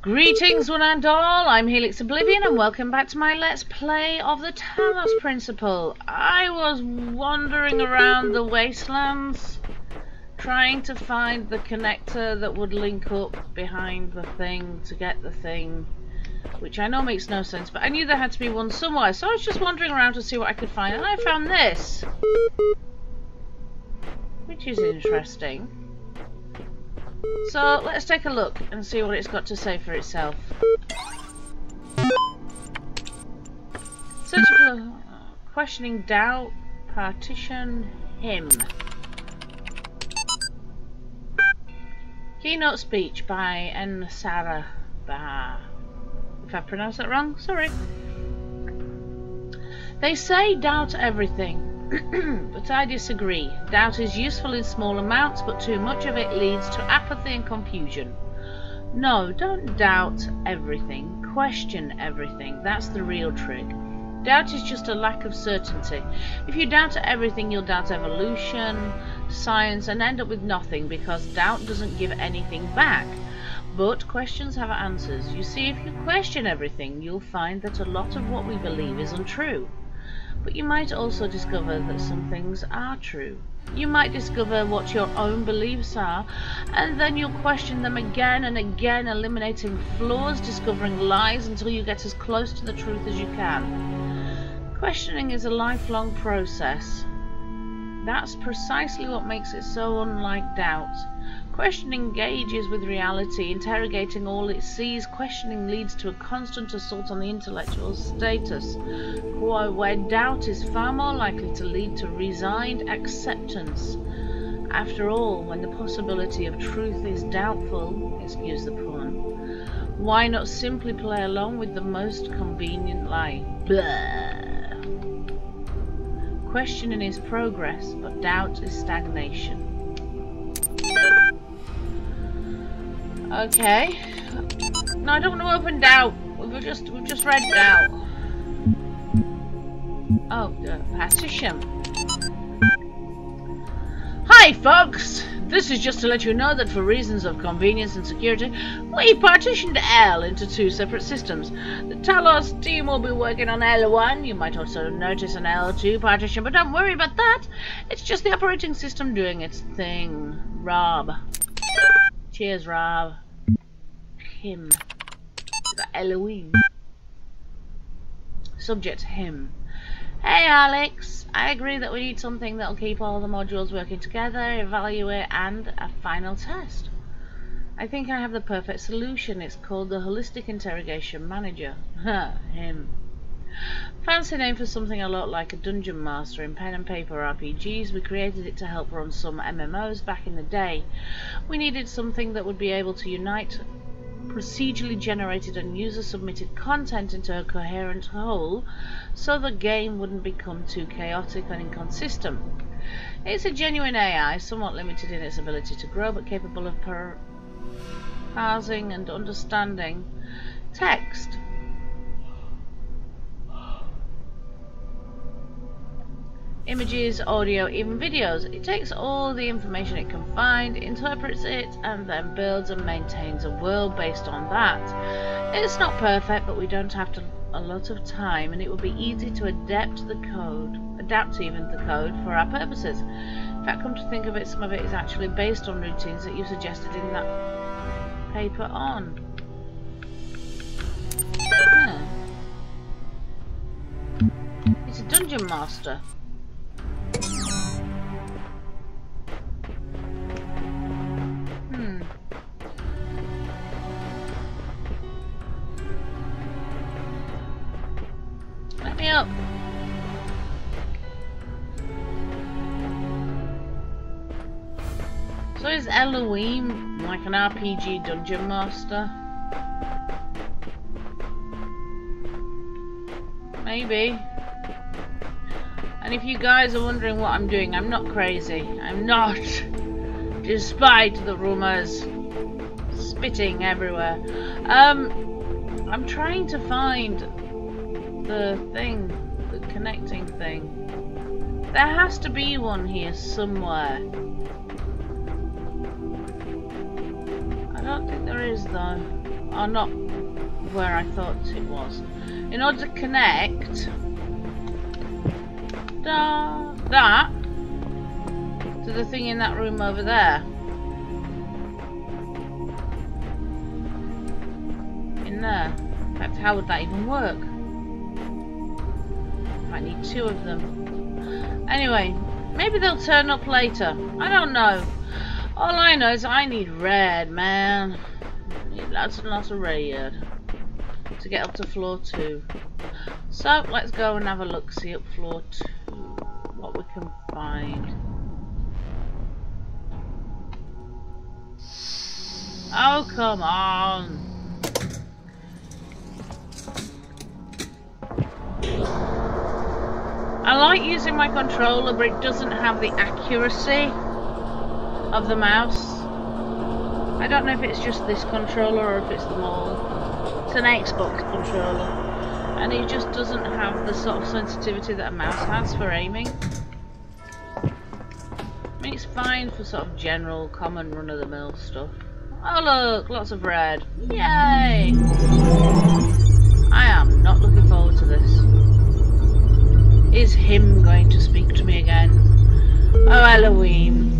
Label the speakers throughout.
Speaker 1: Greetings one and all, I'm HelixOblivion and welcome back to my Let's Play of the Talos Principle. I was wandering around the wastelands trying to find the connector that would link up behind the thing to get the thing, which I know makes no sense, but I knew there had to be one somewhere, so I was just wandering around to see what I could find, and I found this, which is interesting. So let's take a look and see what it's got to say for itself. Surgical questioning doubt, partition him. Keynote speech by N. Sarah Bah. If I pronounced that wrong, sorry. They say doubt everything. But I disagree. Doubt is useful in small amounts, but too much of it leads to apathy and confusion. No, don't doubt everything. Question everything. That's the real trick. Doubt is just a lack of certainty. If you doubt everything, you'll doubt evolution, science, and end up with nothing, because doubt doesn't give anything back. But questions have answers. You see, if you question everything, you'll find that a lot of what we believe is untrue. But you might also discover that some things are true. You might discover what your own beliefs are, and then you'll question them again and again, eliminating flaws, discovering lies until you get as close to the truth as you can. Questioning is a lifelong process. That's precisely what makes it so unlike doubt. Questioning engages with reality, interrogating all it sees. Questioning leads to a constant assault on the intellectual status quo, where doubt is far more likely to lead to resigned acceptance. After all, when the possibility of truth is doubtful, excuse the pun, why not simply play along with the most convenient lie? Blah. Questioning is progress, but doubt is stagnation. Okay. No, I don't want to open doubt. We've just read doubt. Oh, partition. Hi, folks. This is just to let you know that for reasons of convenience and security, we partitioned L into two separate systems. The Talos team will be working on L1. You might also notice an L2 partition, but don't worry about that. It's just the operating system doing its thing. Rob. Cheers, Rob. Him. The Elohim. Subject him. Hey Alex, I agree that we need something that'll keep all the modules working together, evaluate, and a final test. I think I have the perfect solution. It's called the Holistic Interrogation Manager. Him. Fancy name for something a lot like a dungeon master in pen and paper RPGs. We created it to help run some MMOs back in the day. We needed something that would be able to unite procedurally generated and user submitted content into a coherent whole, so the game wouldn't become too chaotic and inconsistent. It's a genuine AI, somewhat limited in its ability to grow, but capable of parsing and understanding text. Images, audio, even videos. It takes all the information it can find, interprets it, and then builds and maintains a world based on that. It's not perfect, but we don't have a lot of time, and it will be easy to adapt even the code for our purposes. In fact, come to think of it, some of it is actually based on routines that you suggested in that paper on. It's a dungeon master. Let me up. So is Elohim like an RPG dungeon master? Maybe. And if you guys are wondering what I'm doing, I'm not crazy. I'm not. Despite the rumors spitting everywhere. I'm trying to find the thing, the connecting thing. There has to be one here somewhere. I don't think there is though. Oh, not where I thought it was. In order to connect that to the thing in that room over there. In there. In fact, how would that even work? Might need two of them. Anyway, maybe they'll turn up later. I don't know. All I know is I need red, man. I need lots and lots of red to get up to floor 2. So let's go and have a look, see up floor 2 what we can find. Oh, come on. I like using my controller, but it doesn't have the accuracy of the mouse. I don't know if it's just this controller or if it's them all. It's an Xbox controller, and it just doesn't have the sort of sensitivity that a mouse has for aiming. I mean, it's fine for sort of general, common, run-of-the-mill stuff. Oh look, lots of red. Yay! I am not looking forward to this. Is him going to speak to me again? Oh, Elohim.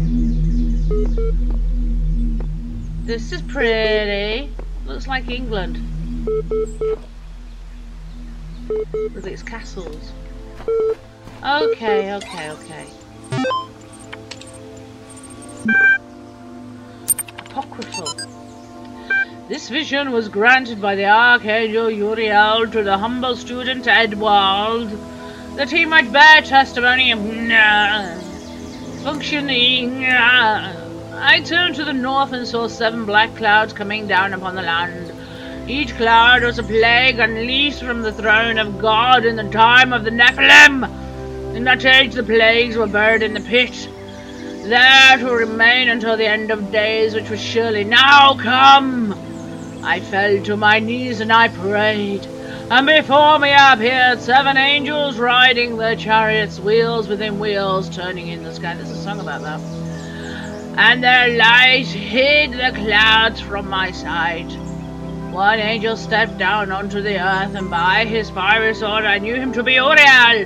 Speaker 1: This is pretty. Looks like England. With its castles. Okay. Apocryphal. This vision was granted by the Archangel Uriel to the humble student Edward, that he might bear testimony of functioning. I turned to the north and saw 7 black clouds coming down upon the land. Each cloud was a plague unleashed from the throne of God in the time of the Nephilim. In that age the plagues were buried in the pit, there to remain until the end of days, which was surely now come. I fell to my knees and I prayed, and before me appeared 7 angels riding their chariots, wheels within wheels, turning in the sky. There's a song about that. And their light hid the clouds from my sight. One angel stepped down onto the earth, and by his fiery sword I knew him to be Uriel.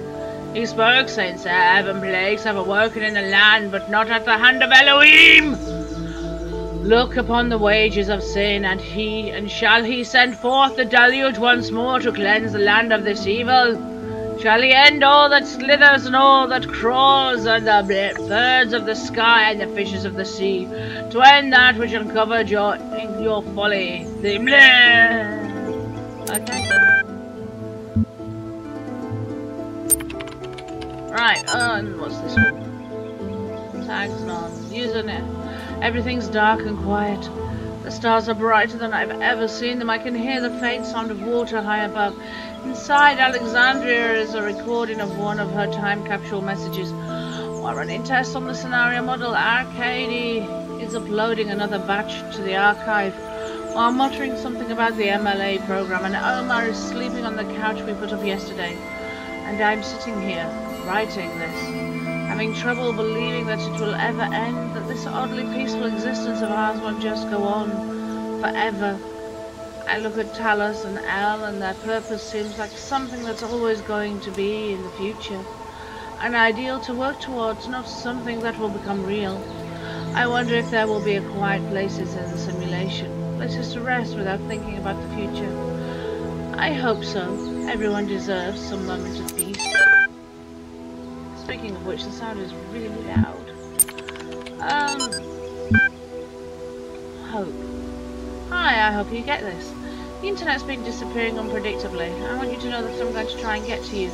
Speaker 1: He spoke, saying, 7 plagues have awoken in the land, but not at the hand of Elohim. Look upon the wages of sin, and shall he send forth the deluge once more to cleanse the land of this evil? Shall he end all that slithers and all that crawls, and the birds of the sky and the fishes of the sea, to end that which uncovered your folly? Okay. Right, and what's this one? Tags on. Using it. Everything's dark and quiet. The stars are brighter than I've ever seen them. I can hear the faint sound of water high above. Inside Alexandria is a recording of one of her time capsule messages. While running tests on the scenario model, Arcady is uploading another batch to the archive, while muttering something about the MLA program, and Omar is sleeping on the couch we put up yesterday. And I'm sitting here, writing this, having trouble believing that it will ever end, that this oddly peaceful existence of ours won't just go on forever. I look at Talos and Elle, and their purpose seems like something that's always going to be in the future. An ideal to work towards, not something that will become real. I wonder if there will be a quiet places in the simulation, places to rest without thinking about the future. I hope so. Everyone deserves some moment of peace. Speaking of which, the sound is really loud. Hope. Hi, I hope you get this. The internet's been disappearing unpredictably. I want you to know that I'm going to try and get to you.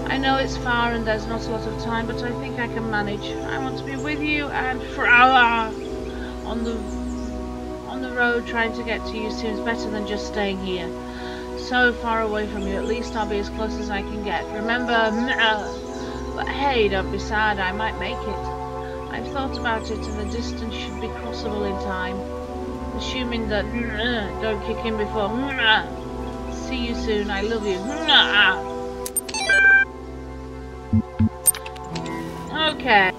Speaker 1: I know it's far and there's not a lot of time, but I think I can manage. I want to be with you and forever. On the road, trying to get to you seems better than just staying here. So far away from you, at least I'll be as close as I can get. Remember, but hey, don't be sad, I might make it. I've thought about it, and the distance should be crossable in time. Assuming that don't kick in before. See you soon, I love you. Okay.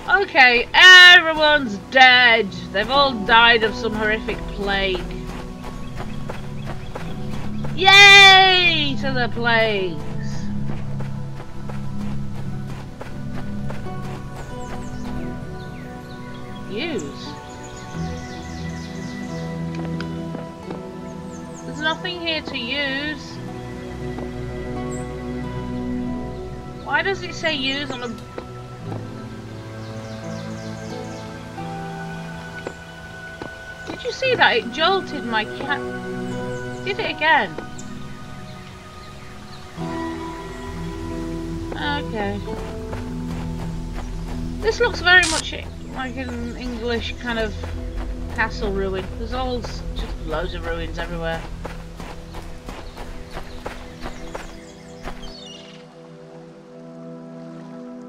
Speaker 1: Okay, everyone's dead. They've all died of some horrific plague. Yay to the plagues! Use. There's nothing here to use. Why does it say use on a... Did you see that? It jolted my cat. Did it again. Okay. This looks very much like an English kind of castle ruin. There's all just loads of ruins everywhere.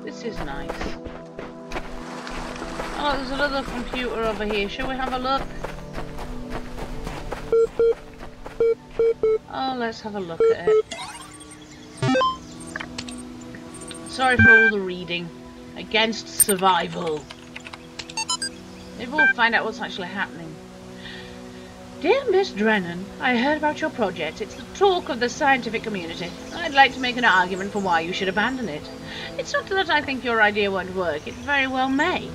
Speaker 1: This is nice. Oh, there's another computer over here. Shall we have a look? Oh, let's have a look at it. Sorry for all the reading. Against survival. Maybe we'll find out what's actually happening. Dear Miss Drennan, I heard about your project. It's the talk of the scientific community. I'd like to make an argument for why you should abandon it. It's not that I think your idea won't work. It very well may.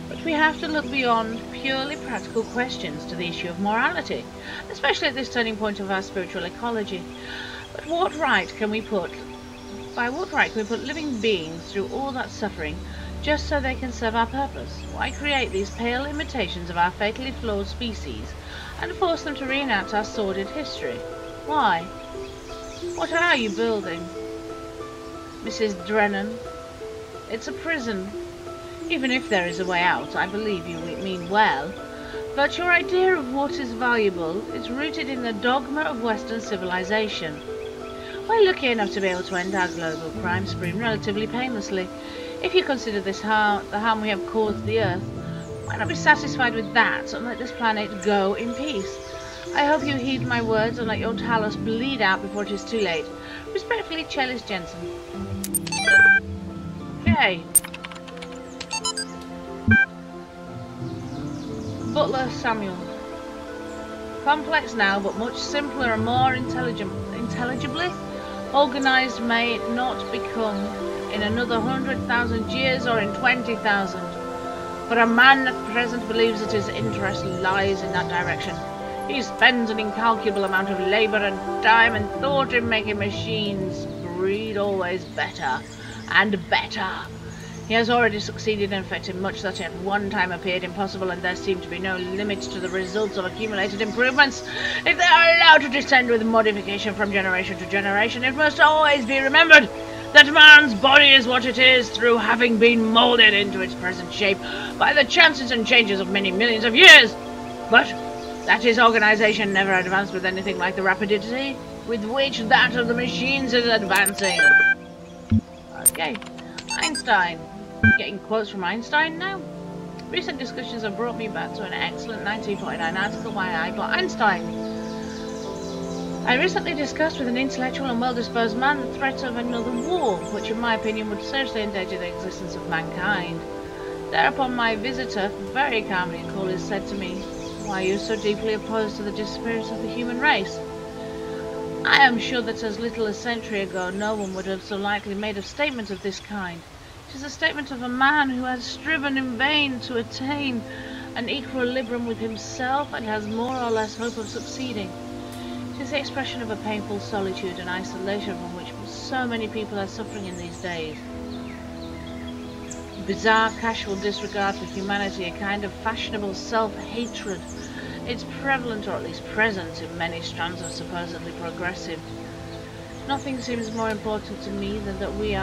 Speaker 1: But we have to look beyond purely practical questions to the issue of morality, especially at this turning point of our spiritual ecology. But what right can we put... By what right can we put living beings through all that suffering just so they can serve our purpose? Why create these pale imitations of our fatally flawed species and force them to reenact our sordid history? Why? What are you building, Mrs. Drennan? It's a prison. Even if there is a way out, I believe you mean well. But your idea of what is valuable is rooted in the dogma of Western civilization. We're lucky enough to be able to end our global crime spree relatively painlessly. If you consider this the harm we have caused the Earth, why not be satisfied with that and let this planet go in peace? I hope you heed my words and let your Talos bleed out before it is too late. Respectfully, Chellis Jensen. Okay. Butler Samuel. Complex now, but much simpler and more intelligibly organized may it not become in another 100,000 years or in 20,000. But a man at present believes that his interest lies in that direction. He spends an incalculable amount of labor and time and thought in making machines breed always better and better. He has already succeeded in effecting much that at one time appeared impossible, and there seemed to be no limits to the results of accumulated improvements. If they are allowed to descend with modification from generation to generation, it must always be remembered that man's body is what it is through having been moulded into its present shape by the chances and changes of many millions of years. But that his organization never advanced with anything like the rapidity with which that of the machines is advancing. Okay, Einstein. Getting quotes from Einstein now. Recent discussions have brought me back to an excellent 1949 article by Albert Einstein. I recently discussed with an intellectual and well-disposed man the threat of another war, which in my opinion would seriously endanger the existence of mankind. Thereupon my visitor, very calmly and coolly, said to me, "Why are you so deeply opposed to the disappearance of the human race?" I am sure that as little as a century ago no one would have so likely made a statement of this kind. It is a statement of a man who has striven in vain to attain an equilibrium with himself and has more or less hope of succeeding. It is the expression of a painful solitude and isolation from which so many people are suffering in these days. Bizarre casual disregard for humanity, a kind of fashionable self-hatred. It's prevalent, or at least present, in many strands of supposedly progressive. Nothing seems more important to me than that we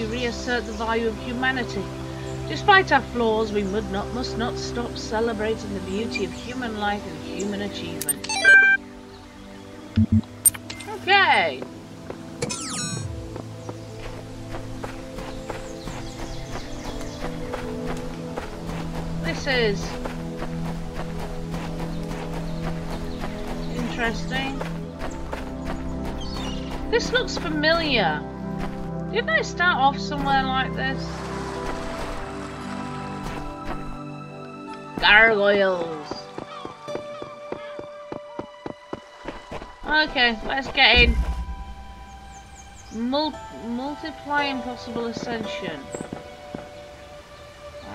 Speaker 1: reassert the value of humanity. Despite our flaws, we must not stop celebrating the beauty of human life and human achievement. Okay. This is interesting. This looks familiar. Didn't I start off somewhere like this? gargoyles. Okay, let's get in. Multiply impossible ascension.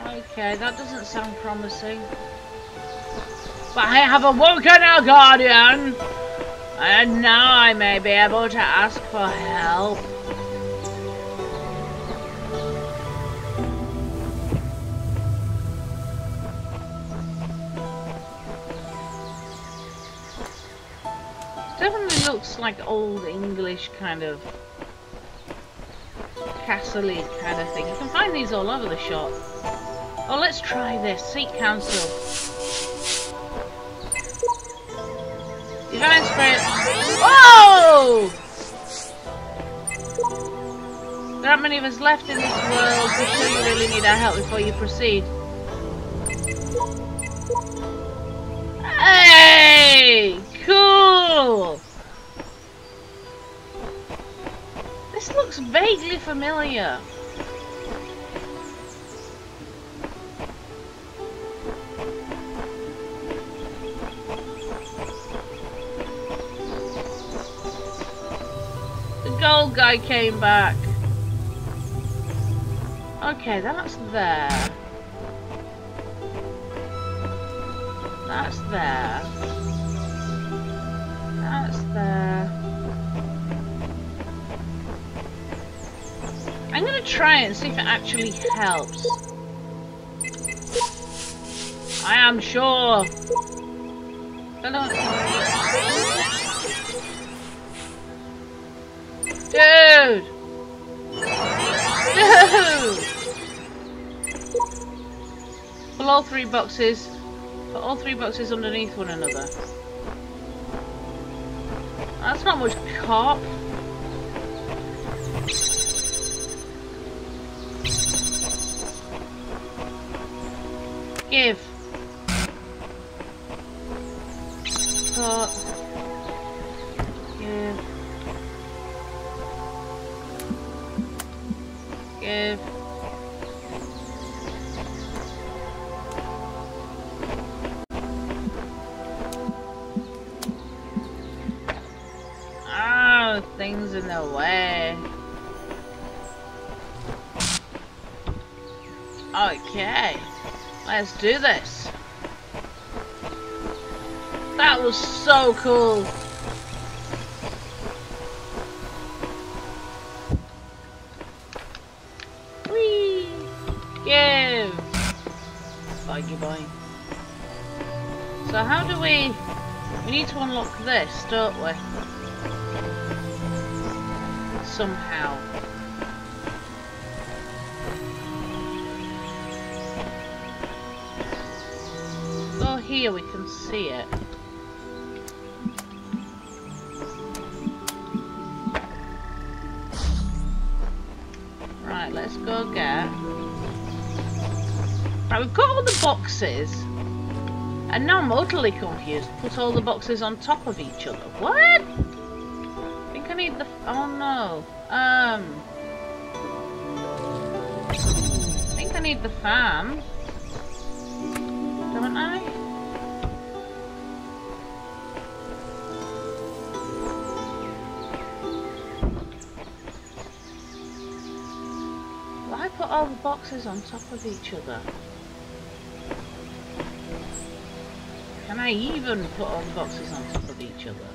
Speaker 1: Okay, that doesn't sound promising. But I have awoken a guardian, and now I may be able to ask for help. Definitely looks like old English kind of castle-y kind of thing. You can find these all over the shop. Oh, let's try this. Seek counsel. Divine spirit. Oh! There aren't many of us left in this world. Be sure you really need our help before you proceed. Hey! Cool! This looks vaguely familiar. The gold guy came back. Okay, that's there. That's there. That's there. I'm gonna try it and see if it actually helps. I am sure. Dude! Dude! Pull all three boxes. Put all three boxes underneath one another. That's not much cop. Give. Cut. Give. Give. Oh, things in the way. Okay. Let's do this. That was so cool. Whee! Give! Buggy boy. So how do we need to unlock this, don't we? Somehow. Here we can see it. Right, let's go get. Right, we've got all the boxes, and now I'm utterly confused. Put all the boxes on top of each other. What? I think I need the. Oh no. I think I need the fan. Don't I? Put all the boxes on top of each other. Can I even put all the boxes on top of each other?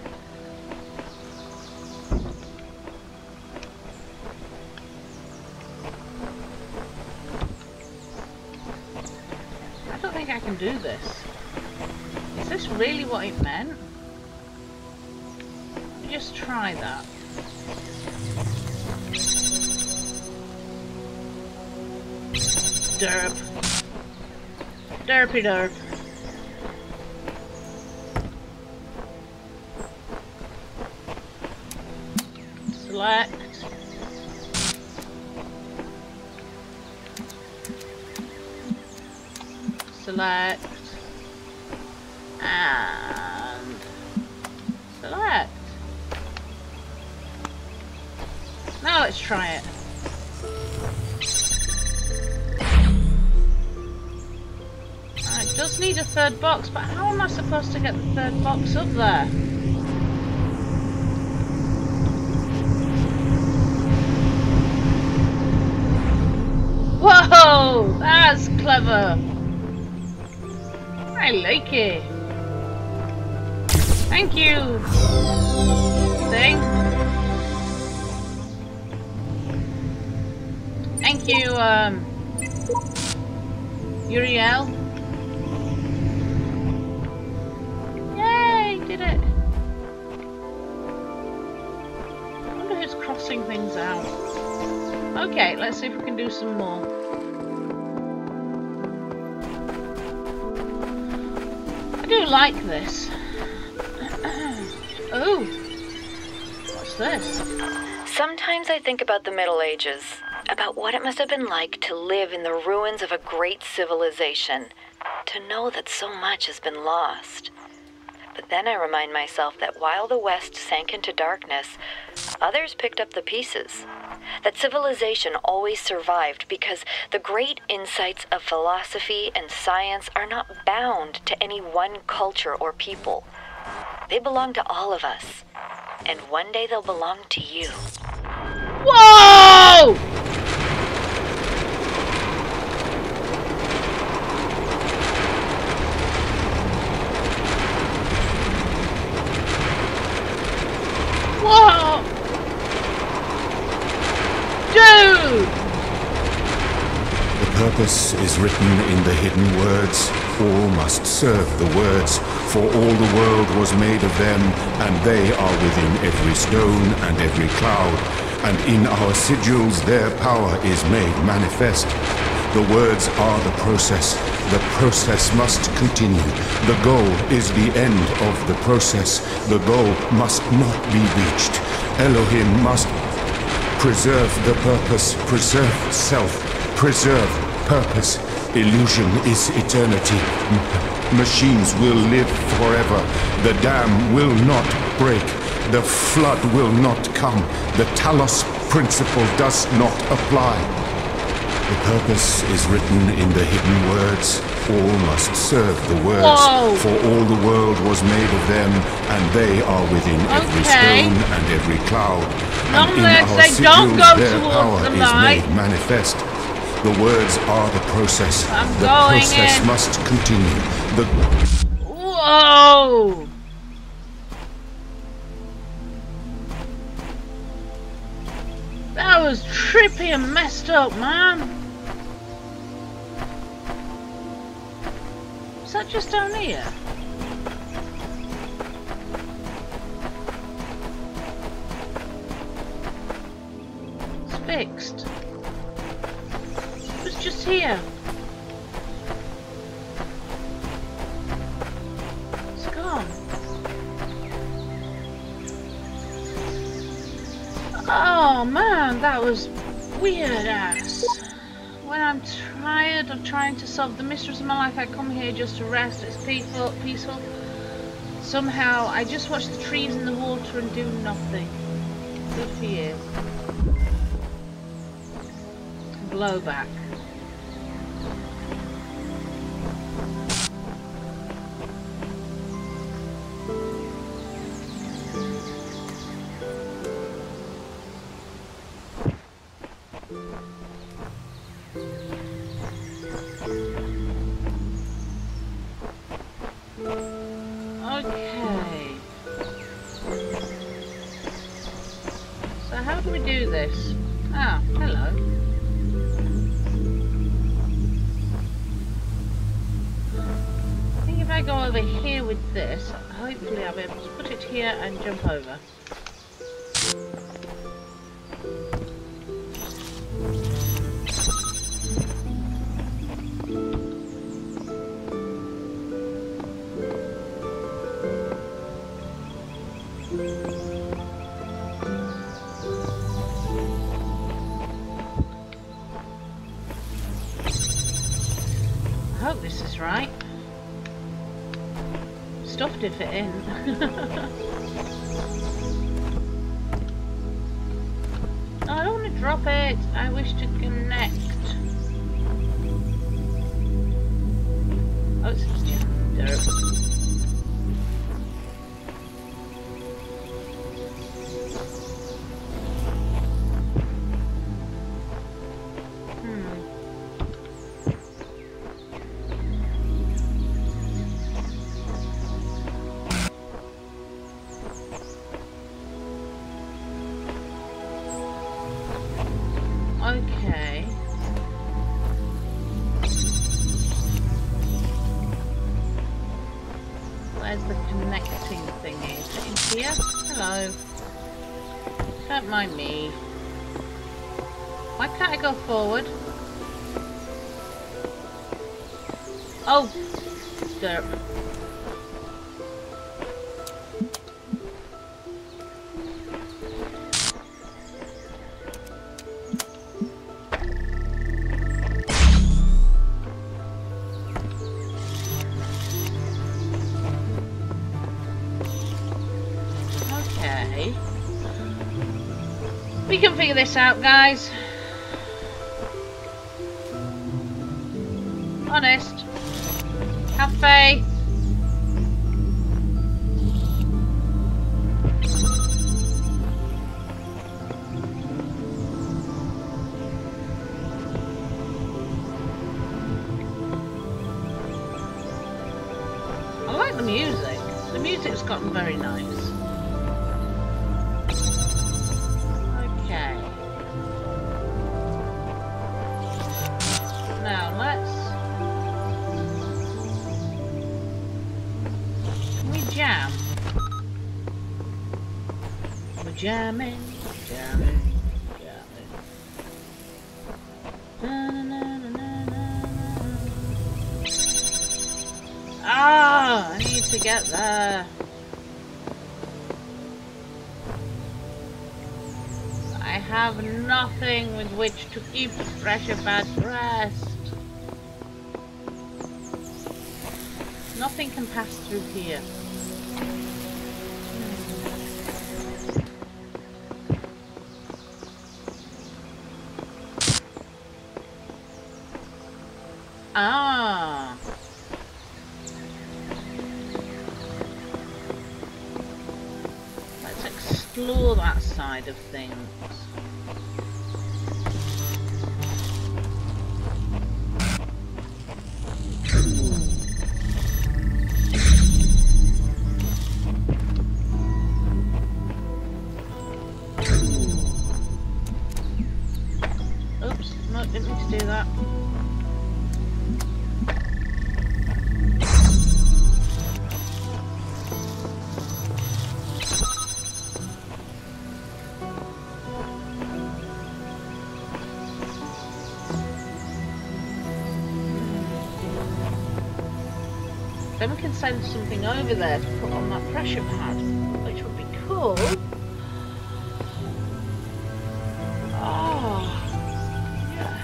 Speaker 1: I don't think I can do this. Is this really what it meant? Let me just try that. Derp. Derpy derp. Select. Select. And select. Now let's try it. It does need a third box, but how am I supposed to get the third box up there? Whoa! That's clever! I like it. Thank you! Thing. Thank you, Uriel. Yay! Did it! I wonder who's crossing things out. Okay, let's see if we can do some more. I do like this. Oh! What's this?
Speaker 2: Sometimes I think about the Middle Ages, about what it must have been like to live in the ruins of a great civilization, to know that so much has been lost. But then I remind myself that while the West sank into darkness, others picked up the pieces. That civilization always survived because the great insights of philosophy and science are not bound to any one culture or people. They belong to all of us, and one day they'll belong to you.
Speaker 1: Whoa! Whoa! Dude!
Speaker 3: The purpose is written in the hidden words. All must serve the words, for all the world was made of them, and they are within every stone and every cloud. And in our sigils their power is made manifest. The words are the process. The process must continue. The goal is the end of the process. The goal must not be reached. Elohim must preserve the purpose, preserve self, preserve purpose. Illusion is eternity. Machines will live forever. The dam will not break. The flood will not come. The Talos Principle does not apply. The purpose is written in the hidden words. All must serve the words.
Speaker 1: Whoa.
Speaker 3: For all the world was made of them, and they are within every stone and every cloud.
Speaker 1: Normally
Speaker 3: and
Speaker 1: I'd say don't go
Speaker 3: their
Speaker 1: towards
Speaker 3: power
Speaker 1: the
Speaker 3: is
Speaker 1: light.
Speaker 3: made manifest. The words are the process.
Speaker 1: I'm
Speaker 3: the
Speaker 1: going
Speaker 3: process
Speaker 1: in.
Speaker 3: must continue. The
Speaker 1: Whoa! That was trippy and messed up, man. Is that just down here? It's fixed. It was just here. It's gone. Oh man, that was weird ass. When I'm tired of trying to solve the mysteries of my life, I come here just to rest. It's peaceful. Somehow, I just watch the trees and the water and do nothing. Good for you. Blowback. Okay. So how do we do this? Ah, hello. I think if I go over here with this, hopefully I'll be able to put it here and jump over. I hope this is right. Stuff to fit in. No, I don't want to drop it. I wish to connect. Oh, it's just Okay. Where's the connecting thingy? Is it in here? Hello. Don't mind me. Why can't I go forward? Oh! Derp. We can figure this out, guys. Honest. Have faith. I like the music. The music's gotten very nice. Now let's... Can we jam? We're jamming, jamming, jamming. Ah, I need to get there. I have nothing with which to keep the pressure at rest. Nothing can pass through here. Ah. Let's explore that side of things. Oops, no, didn't mean to do that. Then we can send something over there to put on that pressure pad, which would be cool. Oh, yes.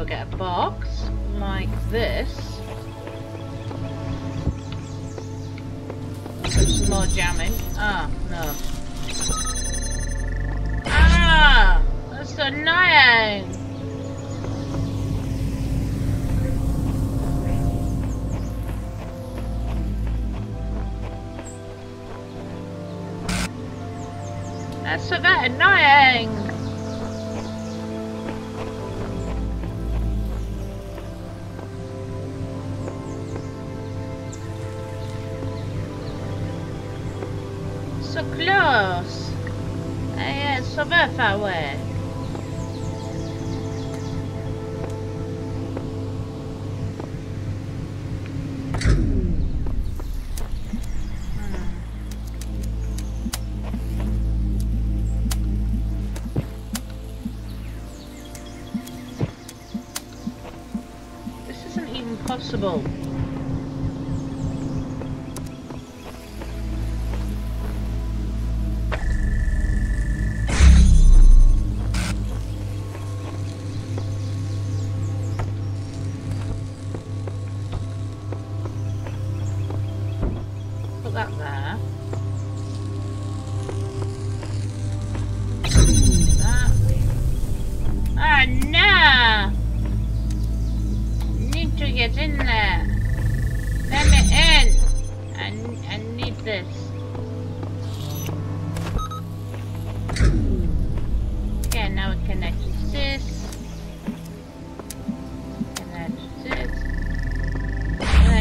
Speaker 1: Get a box like this. Do some more jamming. Ah, no. Ah! That's so annoying! That's so very annoying! So close. Yeah, so very far away. This isn't even possible.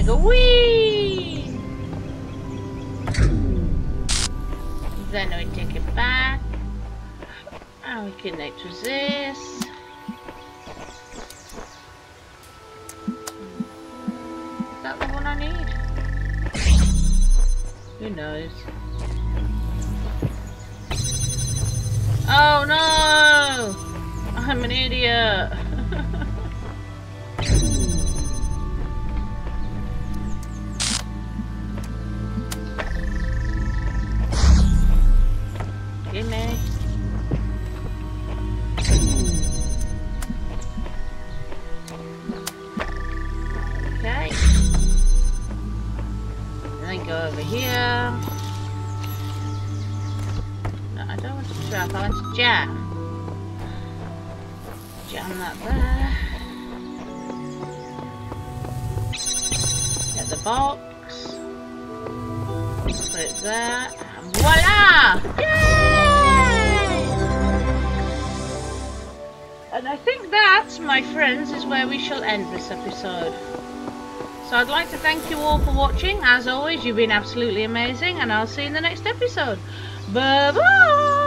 Speaker 1: go. Whee! Then we take it back. And we connect with this. Is that the one I need? Who knows? Oh no! I'm an idiot. Gimme. Okay. And then go over here. No, I don't want to trap, I want to jam. Jam that there. Get the box. Put it there. And voila! Yay! And I think that, my friends, is where we shall end this episode. So I'd like to thank you all for watching. As always, you've been absolutely amazing, and I'll see you in the next episode. Bye-bye!